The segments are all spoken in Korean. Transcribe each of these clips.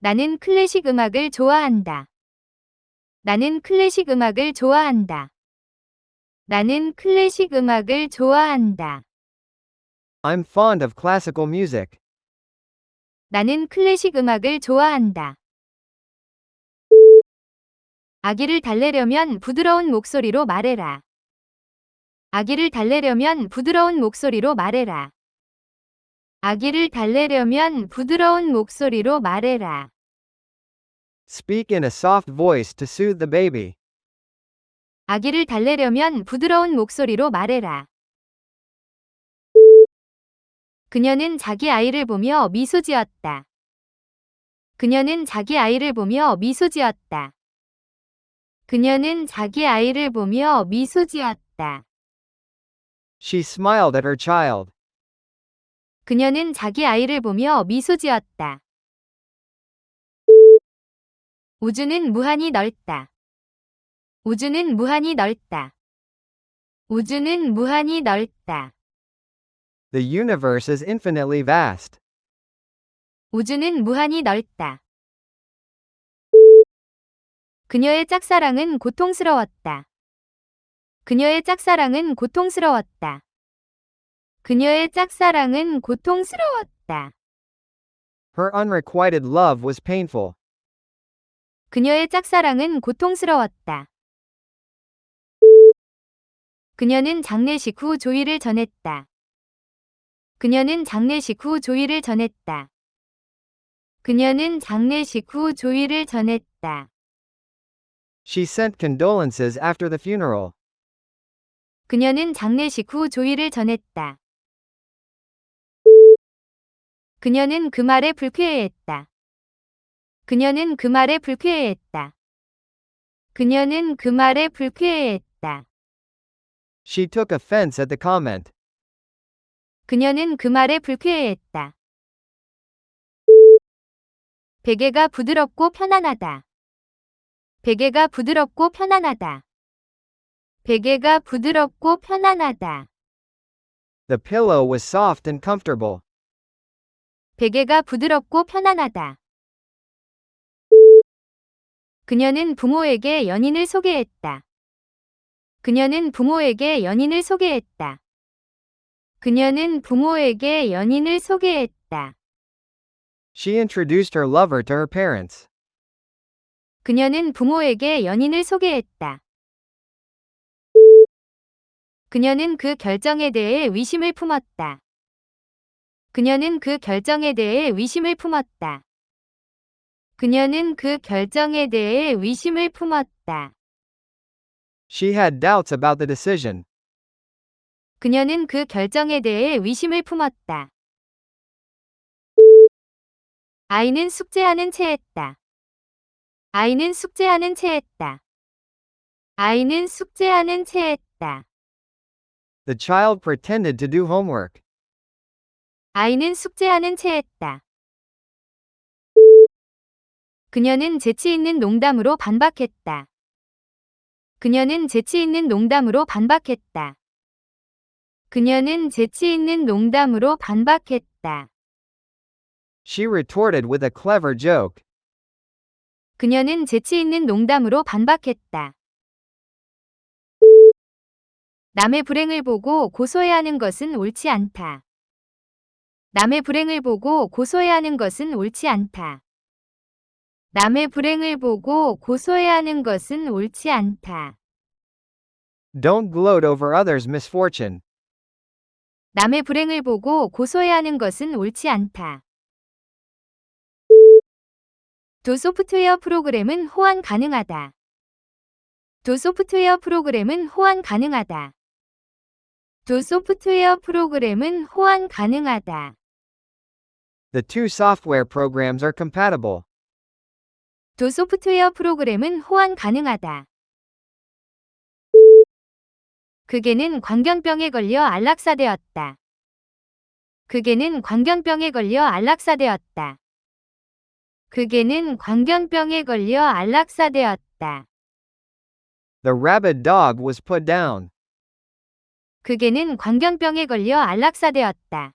나는 클래식 음악을 좋아한다. 나는 클래식 음악을 좋아한다. 나는 클래식 음악을 좋아한다. I'm fond of classical music. 나는 클래식 음악을 좋아한다. 아기를 달래려면 부드러운 목소리로 말해라. 아기를 달래려면 부드러운 목소리로 말해라. 아기를 달래려면 부드러운 목소리로 말해라. Speak in a soft voice to soothe the baby. 아기를 달래려면 부드러운 목소리로 말해라. 그녀는 자기 아이를 보며 미소 지었다. 그녀는 자기 아이를 보며 미소 지었다. 그녀는 자기 아이를 보며 미소 지었다. She smiled at her child. 그녀는 자기 아이를 보며 미소 지었다. 우주는 무한히 넓다. 우주는 무한히 넓다. 우주는 무한히 넓다. The universe is infinitely vast. 우주는 무한히 넓다. 그녀의 짝사랑은 고통스러웠다. 그녀의 짝사랑은 고통스러웠다. 그녀의 짝사랑은 고통스러웠다. Her unrequited love was painful. 그녀의 짝사랑은 고통스러웠다. 그녀는 장례식 후 조의를 전했다. 그녀는 장례식 후 조의를 전했다. 그녀는 장례식 후 조의를 전했다. She sent condolences after the funeral. 그녀는 장례식 후 조의를 전했다. 그녀는 그 말에 불쾌해했다. 그녀는 그 말에 불쾌해했다. 그녀는 그 말에 불쾌해했다. She took offense at the comment. 그녀는 그 말에 불쾌해했다. 베개가 부드럽고 편안하다. 베개가 부드럽고 편안하다. 베개가 부드럽고 편안하다. The pillow was soft and comfortable. 베개가 부드럽고 편안하다. 그녀는 부모에게 연인을 소개했다. 그녀는 부모에게 연인을 소개했다. 그녀는 부모에게 연인을 소개했다. She introduced her lover to her parents. 그녀는 부모에게 연인을 소개했다. 그녀는 그 결정에 대해 의심을 품었다. 그녀는 그 결정에 대해 의심을 품었다. 그녀는 그 결정에 대해 의심을 품었다. She had doubts about the decision. 그녀는 그 결정에 대해 의심을 품었다. 아이는 숙제하는 체했다. 아이는 숙제하는 체했다. 아이는 숙제하는 체했다. The child pretended to do homework. 아이는 숙제하는 체했다. 그녀는 재치 있는 농담으로 반박했다. 그녀는 재치 있는 농담으로 반박했다. 그녀는 재치 있는 농담으로 반박했다. She retorted with a clever joke. 그녀는 재치 있는 농담으로 반박했다. 남의 불행을 보고 고소해하는 것은 옳지 않다. 남의 불행을 보고 고소해하는 것은 옳지 않다. 남의 불행을 보고 고소해하는 것은 옳지 않다. Don't gloat over others' misfortune. 남의 불행을 보고 고소해하는 것은 옳지 않다. 도 소프트웨어 프로그램은 호환 가능하다. 도 소프트웨어 프로그램은 호환 가능하다. 도 소프트웨어 프로그램은 호환 가능하다. The two software programs are compatible. 도 소프트웨어 프로그램은 호환 가능하다. 그게는 광견병에 걸려 안락사되었다. 그게는 광견병에 걸려 안락사되었다. 그게는 광견병에 걸려 안락사되었다. The rabid dog was put down. 그게는 광견병에 걸려 안락사되었다.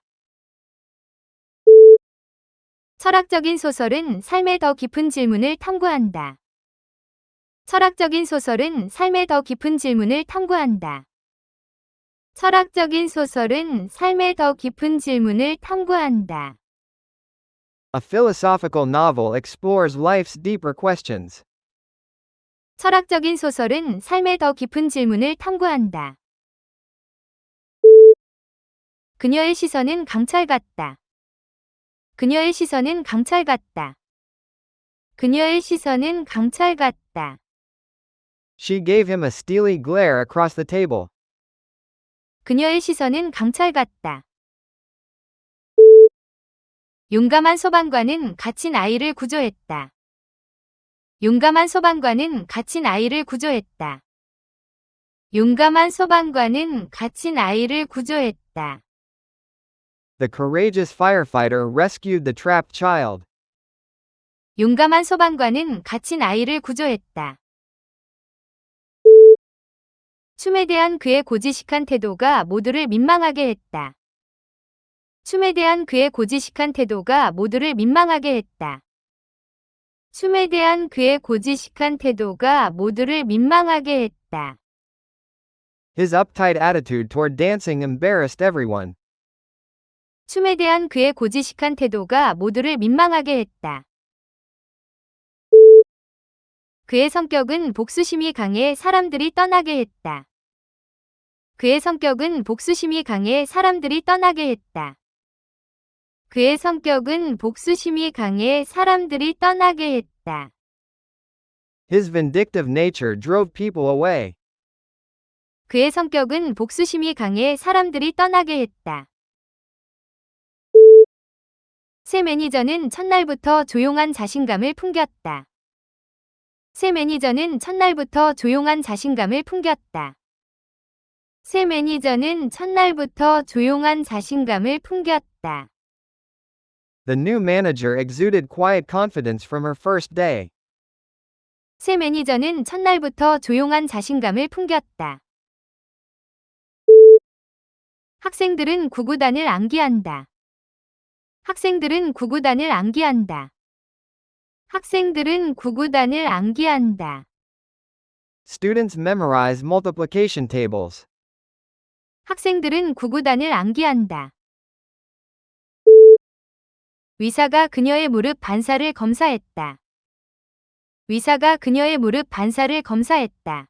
철학적인 소설은 삶의 더 깊은 질문을 탐구한다. 철학적인 소설은 삶의 더 깊은 질문을 탐구한다. 철학적인 소설은 삶의 더 깊은 질문을 탐구한다. A philosophical novel explores life's deeper questions. 철학적인 소설은 삶의 더 깊은 질문을 탐구한다. 그녀의 시선은 강철 같다. 그녀의 시선은 강철 같다. 그녀의 시선은 강철 같다. She gave him a steely glare across the table. 그녀의 시선은 강철 같다. 용감한 소방관은 갇힌 아이를 구조했다. 용감한 소방관은 갇힌 아이를 구조했다. 용감한 소방관은 갇힌 아이를 구조했다. The courageous firefighter rescued the trapped child. 용감한 소방관은 갇힌 아이를 구조했다. 춤에 대한 그의 고지식한 태도가 모두를 민망하게 했다. 춤에 대한 그의 고지식한 태도가 모두를 민망하게 했다. 춤에 대한 그의 고지식한 태도가 모두를 민망하게 했다. His uptight attitude toward dancing embarrassed everyone. 춤에 대한 그의 고지식한 태도가 모두를 민망하게 했다. 그의 성격은 복수심이 강해 사람들이 떠나게 했다. 그의 성격은 복수심이 강해 사람들이 떠나게 했다. 그의 성격은 복수심이 강해 사람들이 떠나게 했다. His vindictive nature drove people away. 그의 성격은 복수심이 강해 사람들이 떠나게 했다. 새 매니저는 첫날부터 조용한 자신감을 풍겼다. 새 매니저는 첫날부터 조용한 자신감을 풍겼다. 새 매니저는 첫날부터 조용한 자신감을 풍겼다. The new manager exuded quiet confidence from her first day. 새 매니저는 첫날부터 조용한 자신감을 풍겼다. 학생들은 구구단을 암기한다. 학생들은 구구단을 암기한다. 학생들은 구구단을 암기한다. Students memorize multiplication tables. 학생들은 구구단을 암기한다. 의사가 그녀의 무릎 반사를 검사했다. 의사가 그녀의 무릎 반사를 검사했다.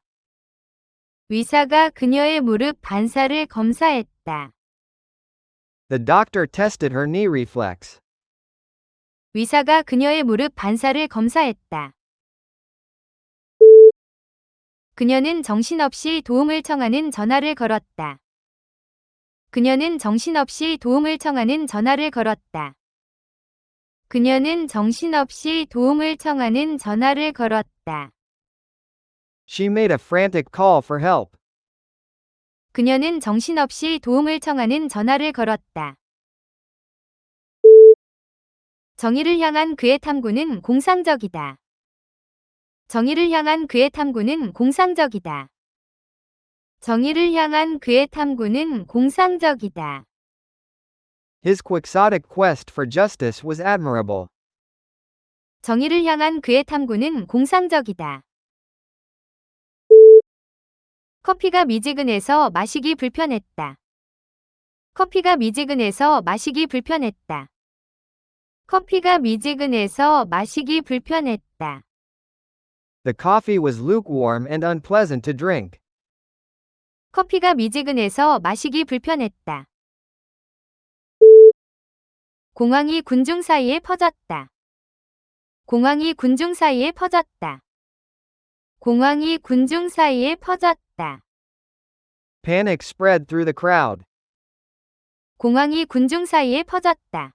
의사가 그녀의 무릎 반사를 검사했다. The doctor tested her knee reflex. 의사가 그녀의 무릎 반사를 검사했다. 그녀는 정신없이 도움을 청하는 전화를 걸었다. 그녀는 정신없이 도움을 청하는 전화를 걸었다. 그녀는 정신없이 도움을 청하는 전화를 걸었다. She made a frantic call for help. 그녀는 정신없이 도움을 청하는 전화를 걸었다. 정의를 향한 그의 탐구는 공상적이다. 정의를 향한 그의 탐구는 공상적이다. 정의를 향한 그의 탐구는 공상적이다. His quixotic quest for justice was admirable. 정의를 향한 그의 탐구는 공상적이다. 커피가 미지근해서 마시기 불편했다. 커피가 미지근해서 마시기 불편했다. 커피가 미지근해서 마시기 불편했다. The coffee was lukewarm and unpleasant to drink. 커피가 미지근해서 마시기 불편했다. 공황이 군중 사이에 퍼졌다. 공황이 군중 사이에 퍼졌다. 공황이 군중 사이에 퍼졌다. Panic spread through the crowd. 공황이 군중 사이에 퍼졌다.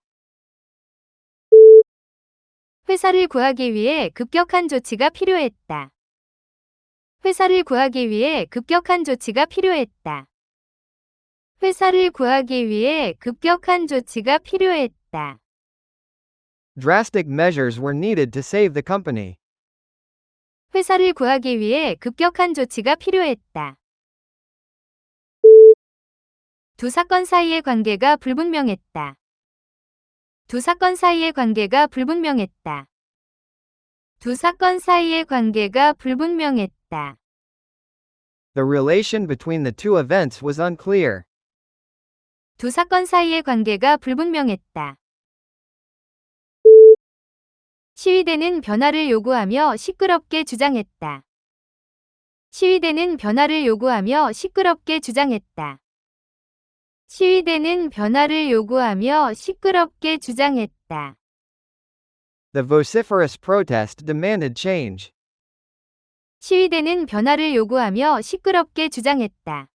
회사를 구하기 위해 급격한 조치가 필요했다. 회사를 구하기 위해 급격한 조치가 필요했다. 회사를 구하기 위해 급격한 조치가 필요했다. Drastic measures were needed to save the company. 회사를 구하기 위해 급격한 조치가 필요했다. 두 사건 사이의 관계가 불분명했다. 두 사건 사이의 관계가 불분명했다. 두 사건 사이의 관계가 불분명했다. The relation between the two events was unclear. 두 사건 사이의 관계가 불분명했다. 시위대는 변화를 요구하며 시끄럽게 주장했다. 시위대는 변화를 요구하며 시끄럽게 주장했다. 시위대는 변화를 요구하며 시끄럽게 주장했다. The vociferous protest demanded change. 시위대는 변화를 요구하며 시끄럽게 주장했다.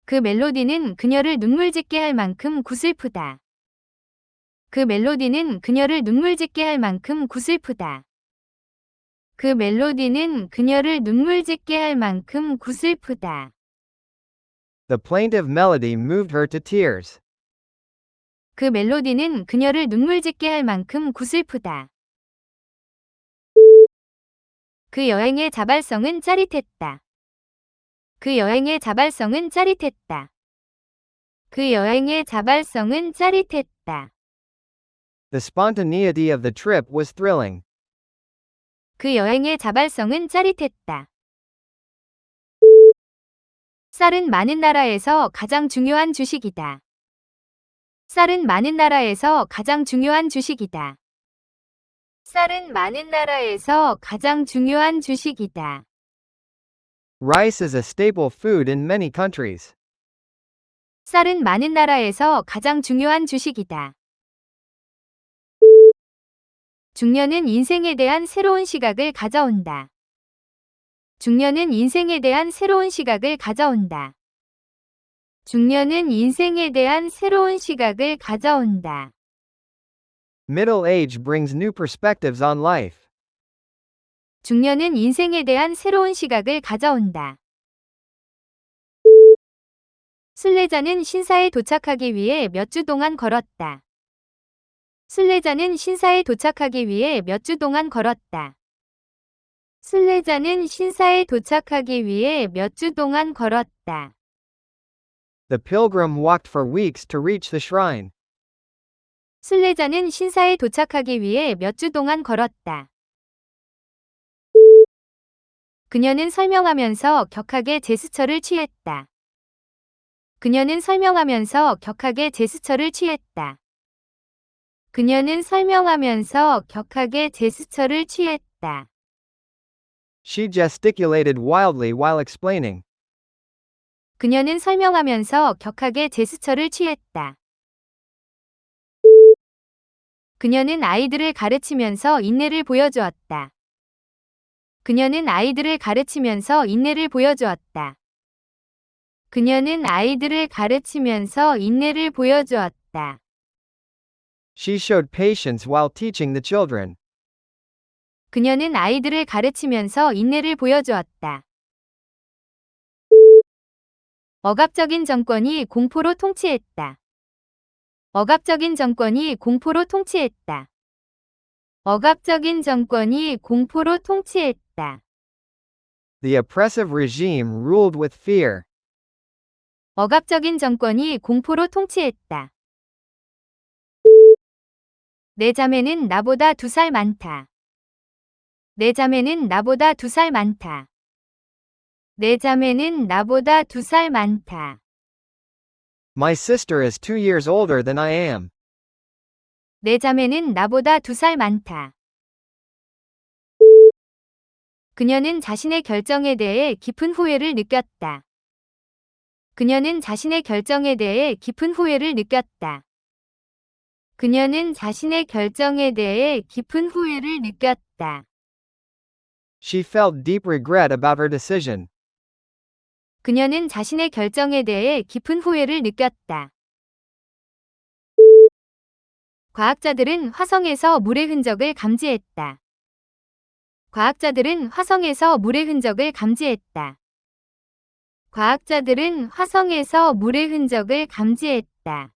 그 멜로디는 그녀를 눈물짓게 할 만큼 구슬프다. 그 멜로디는 그녀를 눈물짓게 할 만큼 구슬프다. 그 멜로디는 그녀를 눈물짓게 할 만큼 구슬프다. The plaintive melody moved her to tears. 그 멜로디는 그녀를 눈물짓게 할 만큼 구슬프다. 그 여행의 자발성은 짜릿했다. 그 여행의 자발성은 짜릿했다. 그 여행의 자발성은 짜릿했다. The spontaneity of the trip was thrilling. 그 여행의 자발성은 짜릿했다. 쌀은 많은 나라에서 가장 중요한 주식이다. 쌀은 많은 나라에서 가장 중요한 주식이다. 쌀은 많은 나라에서 가장 중요한 주식이다. Rice is a staple food in many countries. 쌀은 많은 나라에서 가장 중요한 주식이다. 중년은 인생에 대한 새로운 시각을 가져온다. 중년은 인생에 대한 새로운 시각을 가져온다. 중년은 인생에 대한 새로운 시각을 가져온다. Middle age brings new perspectives on life. 중년은 인생에 대한 새로운 시각을 가져온다. 순례자는 신사에 도착하기 위해 몇 주 동안 걸었다. 순례자는 신사에 도착하기 위해 몇 주 동안 걸었다. 순례자는 신사에 도착하기 위해 몇 주 동안 걸었다. The pilgrim walked for weeks to reach the shrine. 순례자는 신사에 도착하기 위해 몇 주 동안 걸었다. 그녀는 설명하면서 격하게 제스처를 취했다. 그녀는 설명하면서 격하게 제스처를 취했다. 그녀는 설명하면서 격하게 제스처를 취했다. She gesticulated wildly while explaining. 그녀는 설명하면서 격하게 제스처를 취했다. 그녀는 아이들을 가르치면서 인내를 보여주었다. 그녀는 아이들을 가르치면서 인내를 보여주었다. 그녀는 아이들을 가르치면서 인내를 보여주었다. She showed patience while teaching the children. 그녀는 아이들을 가르치면서 인내를 보여주었다. 억압적인 정권이 공포로 통치했다. 억압적인 정권이 공포로 통치했다. 억압적인 정권이 공포로 통치했다. The oppressive regime ruled with fear. 억압적인 정권이 공포로 통치했다. 내 자매는 나보다 2살 많다. 내 자매는 나보다 2살 많다. 내 자매는 나보다 2살 많다. My sister is 2 years older than I am. 내 자매는 나보다 2살 많다. 그녀는 자신의 결정에 대해 깊은 후회를 느꼈다. 그녀는 자신의 결정에 대해 깊은 후회를 느꼈다. 그녀는 자신의 결정에 대해 깊은 후회를 느꼈다. She felt deep regret about her decision. 그녀는 자신의 결정에 대해 깊은 후회를 느꼈다. 과학자들은 화성에서 물의 흔적을 감지했다. 과학자들은 화성에서 물의 흔적을 감지했다. 과학자들은 화성에서 물의 흔적을 감지했다.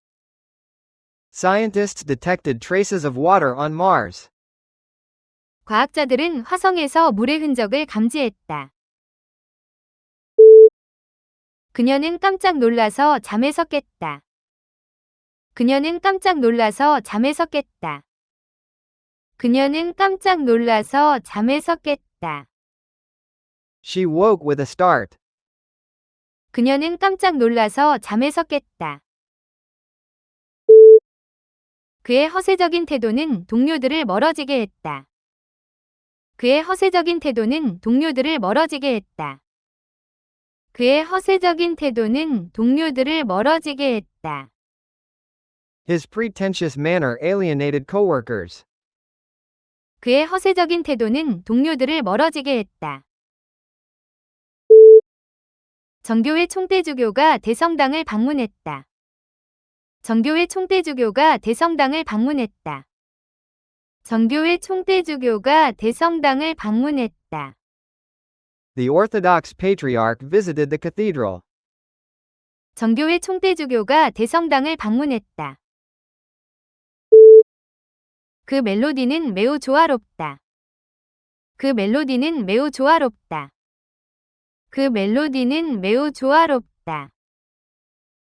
Scientists detected traces of water on Mars. 과학자들은 화성에서 물의 흔적을 감지했다. 그녀는 깜짝 놀라서 잠에서 깼다. 그녀는 깜짝 놀라서 잠에서 깼다. 그녀는 깜짝 놀라서 잠에서 깼다. She woke with a start. 그녀는 깜짝 놀라서 잠에서 깼다. 그의 허세적인 태도는 동료들을 멀어지게 했다. 그의 허세적인 태도는 동료들을 멀어지게 했다. 그의 허세적인 태도는 동료들을 멀어지게 했다. His pretentious manner alienated coworkers. 그의 허세적인 태도는 동료들을 멀어지게 했다. 정교회 총대주교가 대성당을 방문했다. 정교회 총대주교가 대성당을 방문했다. 정교회 총대주교가 대성당을 방문했다. The Orthodox patriarch visited the cathedral. 정교회 총대주교가 대성당을 방문했다. 그 멜로디는 매우 조화롭다. 그 멜로디는 매우 조화롭다. 그 멜로디는 매우 조화롭다.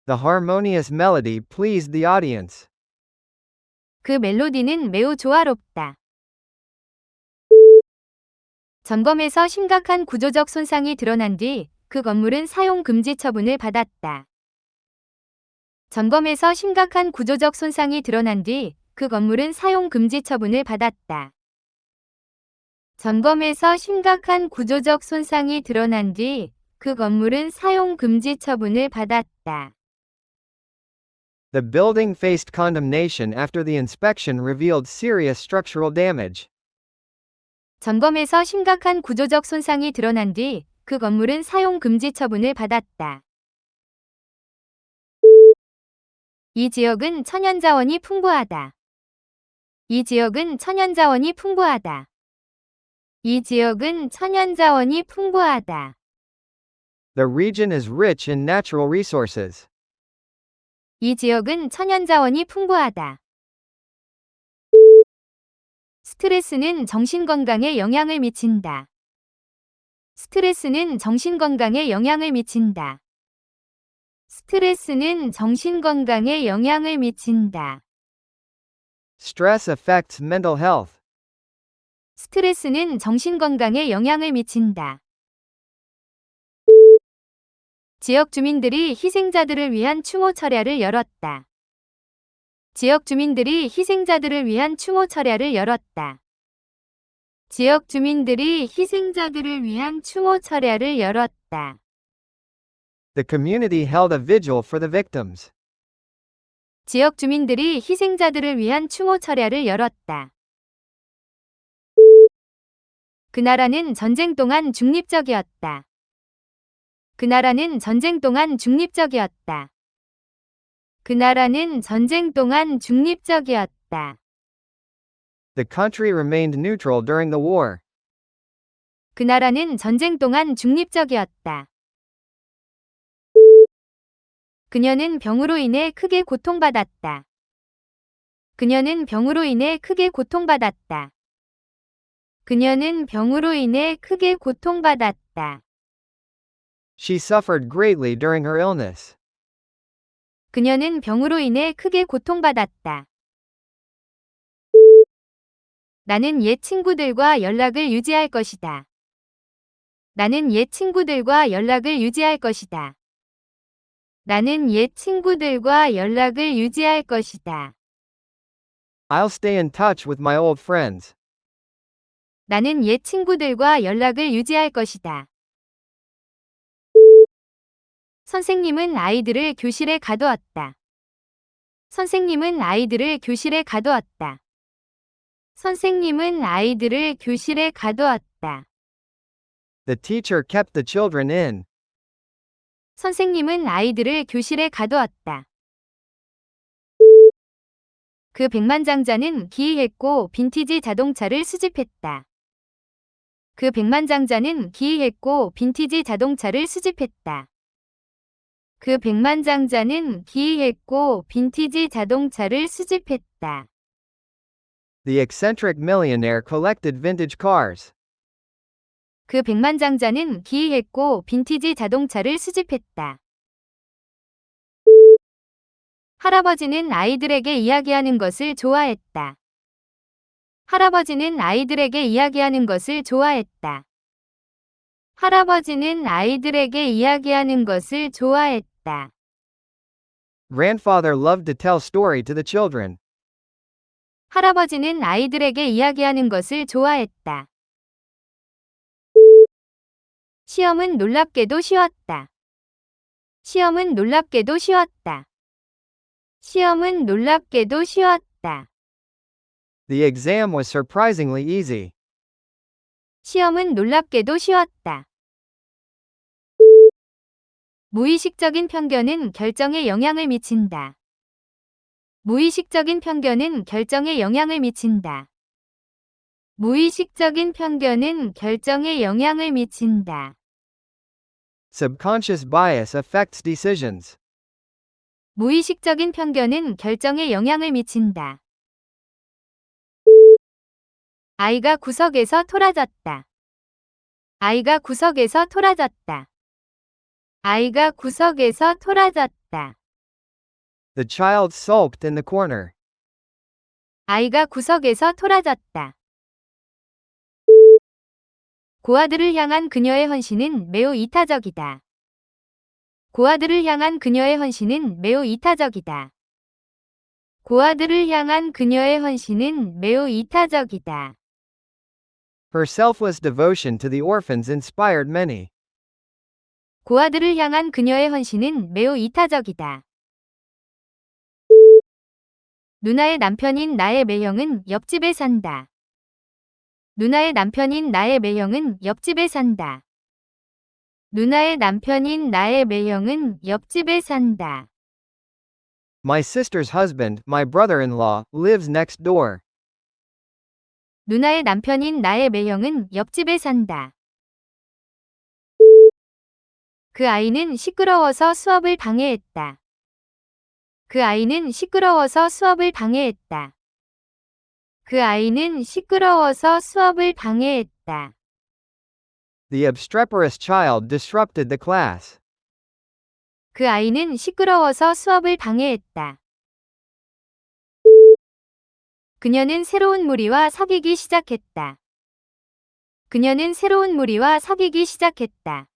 The harmonious melody pleased the audience. 그 멜로디는 매우 조화롭다. 점검에서 심각한 구조적 손상이 드러난 뒤 그 건물은 사용 금지 처분을 받았다. 점검에서 심각한 구조적 손상이 드러난 뒤 그 건물은 사용 금지 처분을 받았다. 점검에서 심각한 구조적 손상이 드러난 뒤 그 건물은 사용 금지 처분을 받았다. The building faced condemnation after the inspection revealed serious structural damage. 점검에서 심각한 구조적 손상이 드러난 뒤 그 건물은 사용 금지 처분을 받았다. 이 지역은 천연자원이 풍부하다. 이 지역은 천연자원이 풍부하다. 이 지역은 천연자원이 풍부하다. The region is rich in natural resources. 이 지역은 천연자원이 풍부하다. 스트레스는 정신건강에 영향을 미친다. 스트레스는 정신건강에 영향을 미친다. 스트레스는 정신건강에 영향을 미친다. Stress affects mental health. 스트레스는 정신건강에 영향을 미친다. 지역 주민들이 희생자들을 위한 추모 철야를 열었다. 지역 주민들이 희생자들을 위한 추모 철야를 열었다. 지역 주민들이 희생자들을 위한 추모 철야를 열었다. The community held a vigil for the victims. 지역 주민들이 희생자들을 위한 추모 철야를 열었다. 그 나라는 전쟁 동안 중립적이었다. 그 나라는 전쟁 동안 중립적이었다. 그 나라는 전쟁 동안 중립적이었다. The country remained neutral during the war. 그 나라는 전쟁 동안 중립적이었다. 그녀는 병으로 인해 크게 고통받았다. 그녀는 병으로 인해 크게 고통받았다. 그녀는 병으로 인해 크게 고통받았다. She suffered greatly during her illness. 그녀는 병으로 인해 크게 고통받았다. 나는 옛 친구들과 연락을 유지할 것이다. 나는 옛 친구들과 연락을 유지할 것이다. 나는 옛 친구들과 연락을 유지할 것이다. I'll stay in touch with my old friends. 나는 옛 친구들과 연락을 유지할 것이다. 선생님은 아이들을 교실에 가두었다. 선생님은 아이들을 교실에 가두었다. 선생님은 아이들을 교실에 가두었다. The teacher kept the children in. 선생님은 아이들을 교실에 가두었다. 그 백만장자는 기이했고 빈티지 자동차를 수집했다. 그 백만장자는 기이했고 빈티지 자동차를 수집했다. 그 백만장자는 기이했고 빈티지 자동차를 수집했다. The eccentric millionaire collected vintage cars. 그 백만장자는 기이했고 빈티지 자동차를 수집했다. 할아버지는 아이들에게 이야기하는 것을 좋아했다. 할아버지는 아이들에게 이야기하는 것을 좋아했다. 할아버지는 아이들에게 이야기하는 것을 좋아했다. Grandfather loved to tell story to the children. 할아버지는 아이들에게 이야기하는 것을 좋아했다. 시험은 놀랍게도 쉬웠다. 시험은 놀랍게도 쉬웠다. 시험은 놀랍게도 쉬웠다. The exam was surprisingly easy. 시험은 놀랍게도 쉬웠다. 무의식적인 편견은 결정에 영향을 미친다. 무의식적인 편견은 결정에 영향을 미친다. 무의식적인 편견은 결정에 영향을 미친다. Subconscious bias affects decisions. 무의식적인 편견은 결정에 영향을 미친다. 아이가 구석에서 토라졌다. 아이가 구석에서 토라졌다. 아이가 구석에서 토라졌다. The child sulked in the corner. 아이가 구석에서 토라졌다. 고아들을 향한 그녀의 헌신은 매우 이타적이다. 고아들을 향한 그녀의 헌신은 매우 이타적이다. 고아들을 향한 그녀의 헌신은 매우 이타적이다. Her selfless devotion to the orphans inspired many. 고아들을 향한 그녀의 헌신은 매우 이타적이다. 누나의 남편인 나의 매형은 옆집에 산다. 누나의 남편인 나의 매형은 옆집에 산다. 누나의 남편인 나의 매형은 옆집에 산다. My sister's husband, my brother-in-law, lives next door. 누나의 남편인 나의 매형은 옆집에 산다. 그 아이는 시끄러워서 수업을 방해했다. 그 아이는 시끄러워서 수업을 방해했다. 그 아이는 시끄러워서 수업을 방해했다. The obstreperous child disrupted the class. 그 아이는 시끄러워서 수업을 방해했다. 그녀는 새로운 무리와 사귀기 시작했다. 그녀는 새로운 무리와 사귀기 시작했다.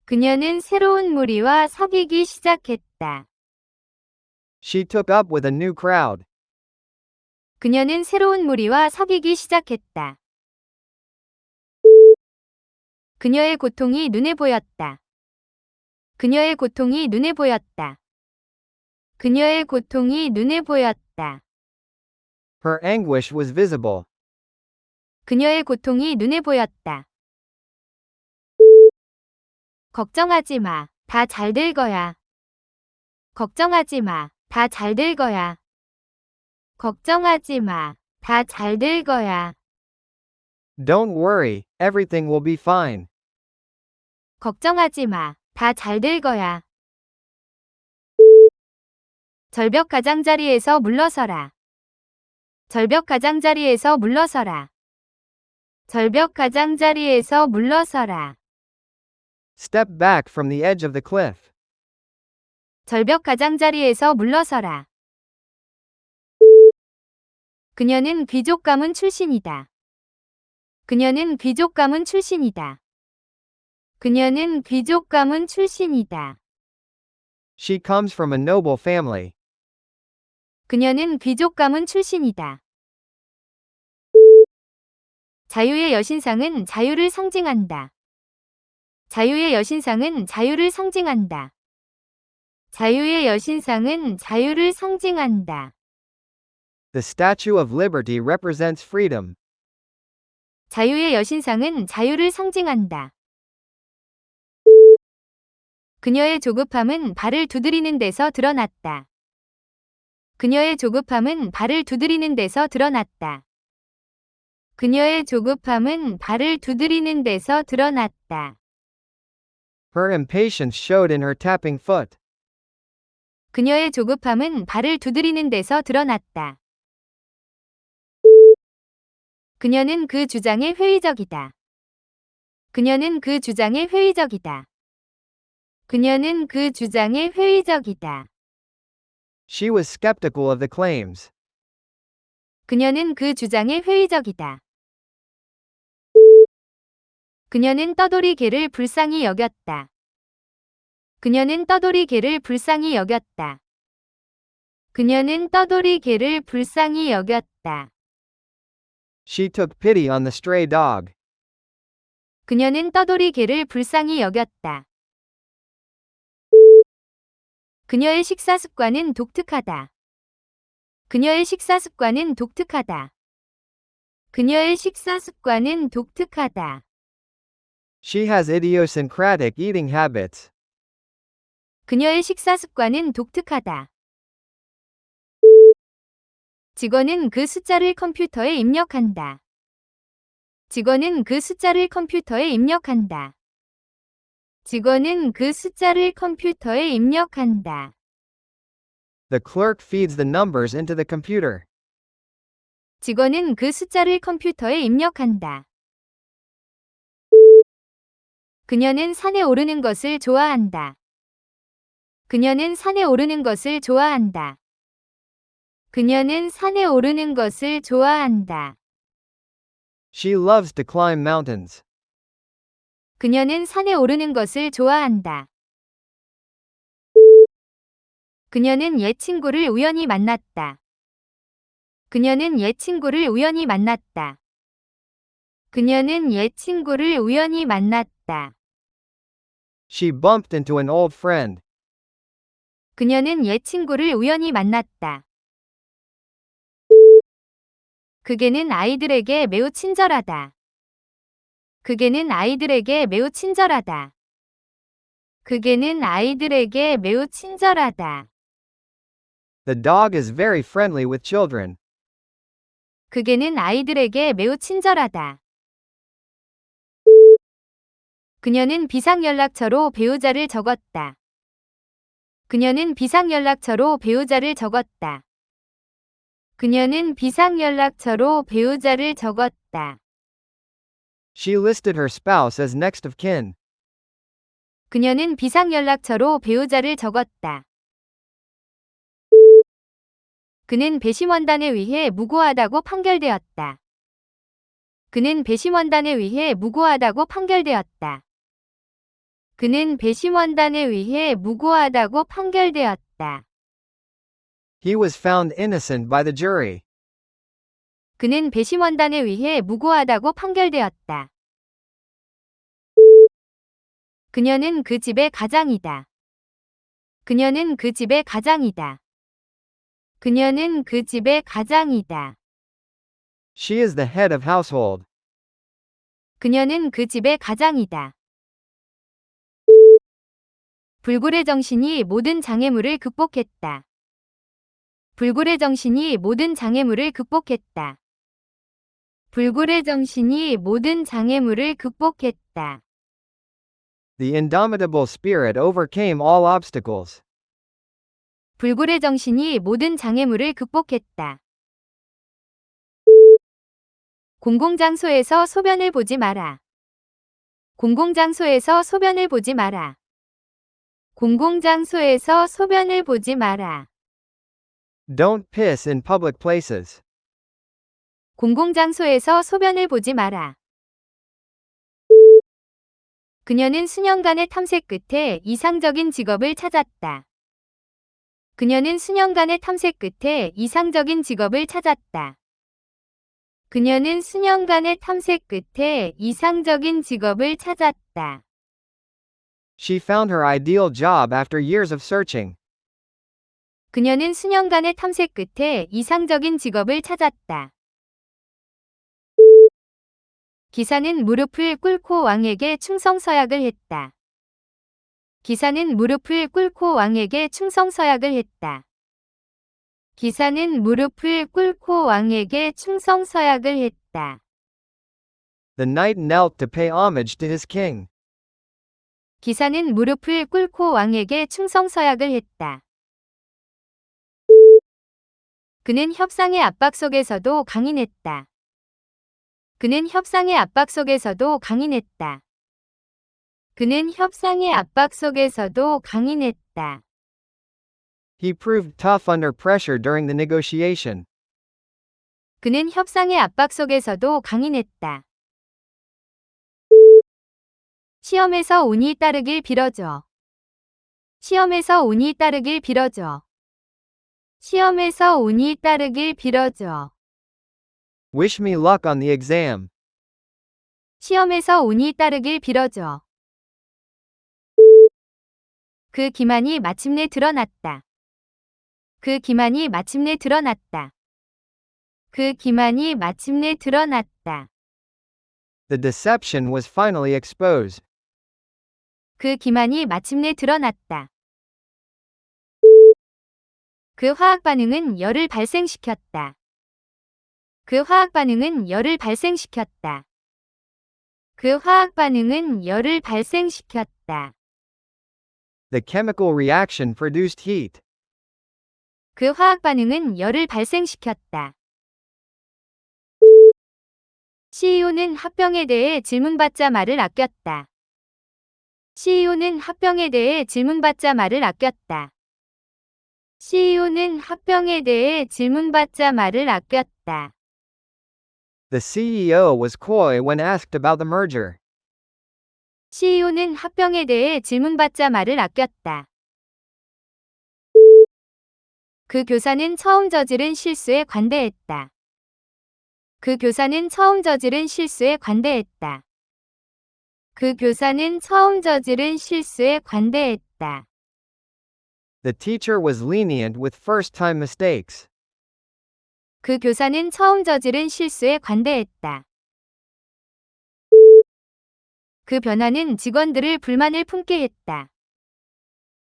그녀는 새로운 무리와 사귀기 시작했다. She took up with a new crowd. 그녀는 새로운 무리와 사귀기 시작했다. 그녀의 고통이 눈에 보였다. 그녀의 고통이 눈에 보였다. 그녀의 고통이 눈에 보였다. Her anguish was visible. 그녀의 고통이 눈에 보였다. 걱정하지 마. 다 잘 될 거야. 걱정하지 마. 다 잘 될 거야. 걱정하지 마. 다 잘 될 거야. Don't worry, everything will be fine. 걱정하지 마. 다 잘 될 거야. 절벽 가장자리에서 물러서라. 절벽 가장자리에서 물러서라. 절벽 가장자리에서 물러서라. Step back from the edge of the cliff. 절벽 가장자리에서 물러서라. 그녀는 귀족 가문 출신이다. 그녀는 귀족 가문 출신이다. 그녀는 귀족 가문 출신이다. She comes from a noble family. 그녀는 귀족 가문 출신이다. 자유의 여신상은 자유를 상징한다. 자유의 여신상은 자유를 상징한다. 자유의 여신상은 자유를 상징한다. The Statue of Liberty represents freedom. 자유의 여신상은 자유를 상징한다. 그녀의 조급함은 발을 두드리는 데서 드러났다. 그녀의 조급함은 발을 두드리는 데서 드러났다. 그녀의 조급함은 발을 두드리는 데서 드러났다. Her impatience showed in her tapping foot. 그녀의 조급함은 발을 두드리는 데서 드러났다. 그녀는 그 주장에 회의적이다. 그녀는 그 주장에 회의적이다. 그녀는 그 주장에 회의적이다. She was skeptical of the claims. 그녀는 그 주장에 회의적이다. 그녀는 떠돌이 개를 불쌍히 여겼다. 그녀는 떠돌이 개를 불쌍히 여겼다. 그녀는 떠돌이 개를 불쌍히 여겼다. She took pity on the stray dog. 그녀는 떠돌이 개를 불쌍히 여겼다. 그녀의 식사 습관은 독특하다. 그녀의 식사 습관은 독특하다. 그녀의 식사 습관은 독특하다. She has idiosyncratic eating habits. 그녀의 식사 습관은 독특하다. 직원은 그 숫자를 컴퓨터에 입력한다. 직원은 그 숫자를 컴퓨터에 입력한다. 직원은 그 숫자를 컴퓨터에 입력한다. The clerk feeds the numbers into the computer. 직원은 그 숫자를 컴퓨터에 입력한다. 그녀는 산에 오르는 것을 좋아한다. 그녀는 산에 오르는 것을 좋아한다. 그녀는 산에 오르는 것을 좋아한다. She loves to climb mountains. 그녀는 산에 오르는 것을 좋아한다. 그녀는 옛 친구를 우연히 만났다. 그녀는 옛 친구를 우연히 만났다. 그녀는 옛 친구를 우연히 만났다. She bumped into an old friend. 그녀는 옛 친구를 우연히 만났다. 그게는 아이들에게 매우 친절하다. 그게는 아이들에게 매우 친절하다. 그게는 아이들에게 매우 친절하다. The dog is very friendly with children. 그게는 아이들에게 매우 친절하다. 그녀는 비상연락처로 배우자를 적었다. 그녀는 비상연락처로 배우자를 적었다. 그녀는 비상연락처로 배우자를 적었다. She listed her spouse as next of kin. 그녀는 비상연락처로 배우자를 적었다. 그는 배심원단에 의해 무고하다고 판결되었다. 그는 배심원단에 의해 무고하다고 판결되었다. 그는 배심원단에 의해 무고하다고 판결되었다. He was found innocent by the jury. 그는 배심원단에 의해 무고하다고 판결되었다. 그녀는 그 집의 가장이다. 그녀는 그 집의 가장이다. 그녀는 그 집의 가장이다. She is the head of household. 그녀는 그 집의 가장이다. 불굴의 정신이 모든 장애물을 극복했다. 불굴의 정신이 모든 장애물을 극복했다. 불굴의 정신이 모든 장애물을 극복했다. The indomitable spirit overcame all obstacles. 불굴의 정신이 모든 장애물을 극복했다. 공공장소에서 소변을 보지 마라. 공공장소에서 소변을 보지 마라. 공공장소에서 소변을 보지 마라. Don't piss in public places. 공공장소에서 소변을 보지 마라. 그녀는 수년간의 탐색 끝에 이상적인 직업을 찾았다. 그녀는 수년간의 탐색 끝에 이상적인 직업을 찾았다. 그녀는 수년간의 탐색 끝에 이상적인 직업을 찾았다. She found her ideal job after years of searching. 그녀는 수년간의 탐색 끝에 이상적인 직업을 찾았다. 기사는 무릎을 꿇고 왕에게 충성서약을 했다. 기사는 무릎을 꿇고 왕에게 충성서약을 했다. 기사는 무릎을 꿇고 왕에게 충성서약을 했다. The knight knelt to pay homage to his king. 기사는 무릎을 꿇고 왕에게 충성서약을 했다. 그는 협상의 압박 속에서도 강인했다. 그는 협상의 압박 속에서도 강인했다. 그는 협상의 압박 속에서도 강인했다. He proved tough under pressure during the negotiation. 그는 협상의 압박 속에서도 강인했다. 시험에서 운이 따르길 빌어줘. 시험에서 운이 따르길 빌어줘. 시험에서 운이 따르길 빌어줘. Wish me luck on the exam. 시험에서 운이 따르길 빌어줘. 그 기만이 마침내 드러났다. 그 기만이 마침내 드러났다. 그 기만이 마침내 드러났다. The deception was finally exposed. 그 기만이 마침내 드러났다. 그 화학 반응은 열을 발생시켰다. 그 화학 반응은 열을 발생시켰다. 그 화학 반응은 열을 발생시켰다. The chemical reaction produced heat. 그 화학 반응은 열을 발생시켰다. CEO는 합병에 대해 질문받자 말을 아꼈다. CEO는 합병에 대해 질문받자 말을 아꼈다. CEO는 합병에 대해 질문받자 말을 아꼈다. The CEO was coy when asked about the merger. CEO는 합병에 대해 질문받자 말을 아꼈다. 그 교사는 처음 저지른 실수에 관대했다. 그 교사는 처음 저지른 실수에 관대했다. 그 교사는 처음 저지른 실수에 관대했다. The teacher was lenient with first-time mistakes. 그 교사는 처음 저지른 실수에 관대했다. 그 변화는 직원들을 불만을 품게 했다.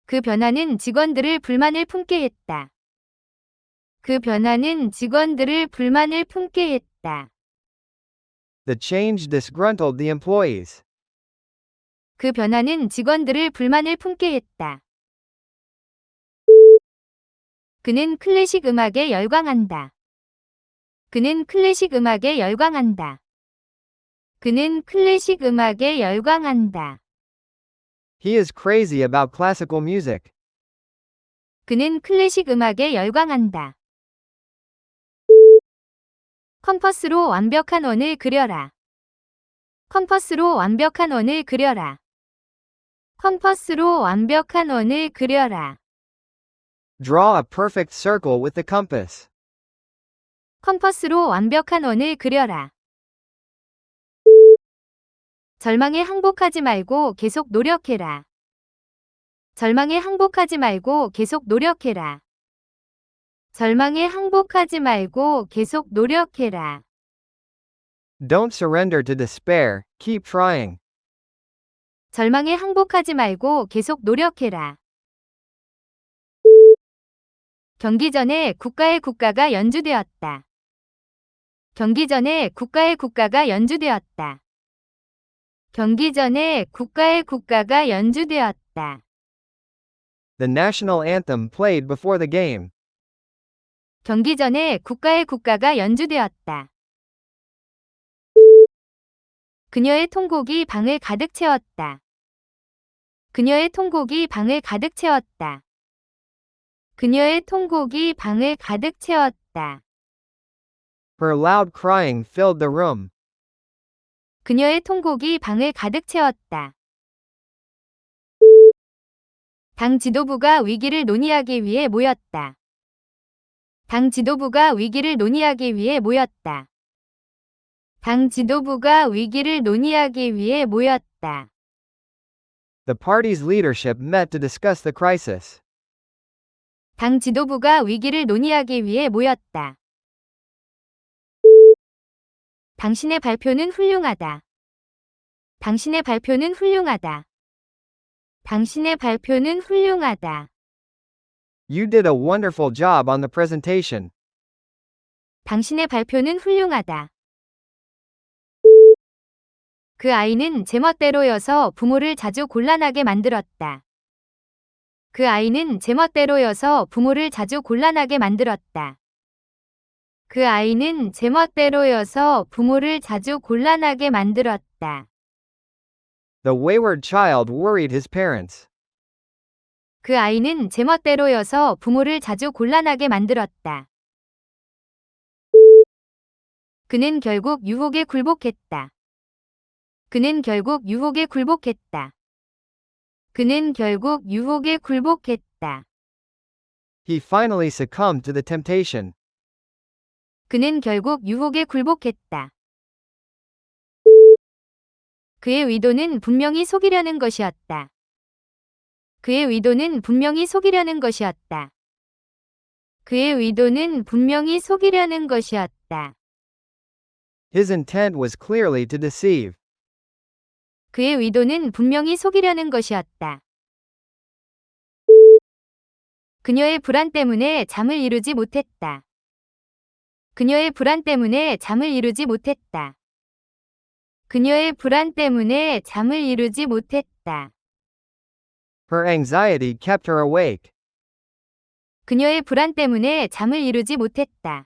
그 변화는 직원들을 불만을 품게 했다. 그 변화는 직원들을 불만을 품게 했다. The change disgruntled the employees. 그 변화는 직원들을 불만을 품게 했다. 그는 클래식 음악에 열광한다. 그는 클래식 음악에 열광한다. 그는 클래식 음악에 열광한다. He is crazy about classical music. 그는 클래식 음악에 열광한다. 컴퍼스로 완벽한 원을 그려라. 컴퍼스로 완벽한 원을 그려라. 컴퍼스로 완벽한 원을 그려라. Draw a perfect circle with the compass. 컴퍼스로 완벽한 원을 그려라. 절망에 항복하지 말고 계속 노력해라. 절망에 항복하지 말고 계속 노력해라. 절망에 항복하지 말고 계속 노력해라. Don't surrender to despair, keep trying. 절망에 항복하지 말고 계속 노력해라. 경기 전에 국가의 국가가 연주되었다. 경기 전에 국가의 국가가 연주되었다. 경기 전에 국가의 국가가 연주되었다. The national anthem played before the game. 경기 전에 국가의 국가가 연주되었다. 그녀의 통곡이 방을 가득 채웠다. 그녀의 통곡이 방을 가득 채웠다. 그녀의 통곡이 방을 가득 채웠다. Her loud crying filled the room. 그녀의 통곡이 방을 가득 채웠다. 당 지도부가 위기를 논의하기 위해 모였다. 당 지도부가 위기를 논의하기 위해 모였다. 당 지도부가 위기를 논의하기 위해 모였다. The party's leadership met to discuss the crisis. 당 지도부가 위기를 논의하기 위해 모였다. 당신의 발표는 훌륭하다. 당신의 발표는 훌륭하다. 당신의 발표는 훌륭하다. You did a wonderful job on the presentation. 당신의 발표는 훌륭하다. 그 아이는 제멋대로여서 부모를 자주 곤란하게 만들었다. 그 아이는 제멋대로여서 부모를 자주 곤란하게 만들었다. 그 아이는 제멋대로여서 부모를 자주 곤란하게 만들었다. The wayward child worried his parents. 그 아이는 제멋대로여서 부모를 자주 곤란하게 만들었다. 그는 결국 유혹에 굴복했다. 그는 결국 유혹에 굴복했다. 그는 결국 유혹에 굴복했다. He finally succumbed to the temptation. 그는 결국 유혹에 굴복했다. 그의 의도는 분명히 속이려는 것이었다. 그의 의도는 분명히 속이려는 것이었다. 그의 의도는 분명히 속이려는 것이었다. His intent was clearly to deceive. 그의 의도는 분명히 속이려는 것이었다. 그녀의 불안 때문에 잠을 이루지 못했다. 그녀의 불안 때문에 잠을 이루지 못했다. 그녀의 불안 때문에 잠을 이루지 못했다. Her anxiety kept her awake. 그녀의 불안 때문에 잠을 이루지 못했다.